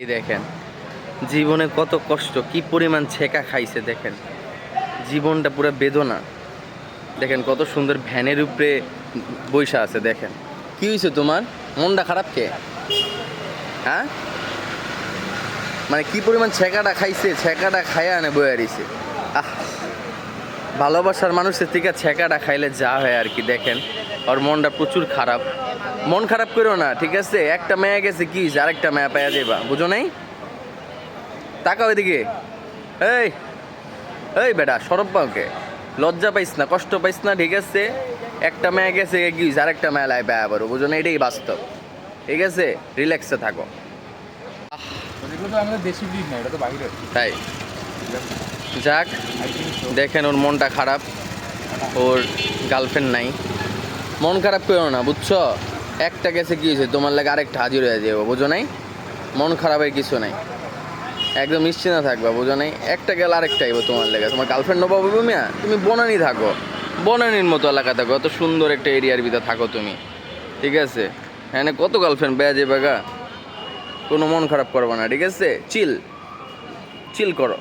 এই দেখেন জীবনে কত কষ্ট, কি পরিমাণ ছেঁকা খাইছে। দেখেন জীবনটা পুরো বেদনা। দেখেন কত সুন্দর ভ্যানের উপরে বইসা আছে। দেখেন কি হয়েছে তোমার, মনটা খারাপ কে? হ্যাঁ, মানে কি পরিমাণ ছেঁকাটা খাইছে, ছেঁকাটা খাইয়া আনে বইয়া রইছে। আহ, ভালোবাসার মানুষের থেকে ছেঁকাটা খাইলে যা হয় আর কি। দেখেন ওর মনটা প্রচুর খারাপ। মন খারাপ করো না, ঠিক আছে? একটা মেয়ে গেছে, কি আরেকটা মেয়ে পাইয়া যাবা, বুঝো নাই? তাকাও এদিকে। এই এই বেটা, সরব পাওকে, লজ্জা পাইস না, কষ্ট পাইস না, ঠিক আছে? একটা মেয়ে গেছে, কি আরেকটা মেয়ে লাই পায়া পারো, বুঝো না? এটাই বাস্তব, ঠিক আছে? রিল্যাক্সে থাকো। তাই যাক, দেখেন ওর মনটা খারাপ, ওর গার্লফ্রেন্ড নাই। মন খারাপ করো না, বুঝছো? একটা গেছে, কি হয়েছে, তোমার লাগে আরেকটা হাজির হয়ে যাবো, বুঝো নাই? মন খারাপের কিছু নাই, একদম নিশ্চিন্ত থাকবা, বুঝো নাই? একটা গেল আরেকটা আইবো তোমার লেগে। তোমার গার্লফ্রেন্ড নবাবু মিয়া, তুমি বনানি থাকো, বনানির মতো এলাকা থাকো, এত সুন্দর একটা এরিয়ার ভিতরে থাকো তুমি, ঠিক আছে? হ্যাঁ, কত গার্লফ্রেন্ড বেয়া যাবে গা। কোনো মন খারাপ করবো না, ঠিক আছে? চিল চিল করো।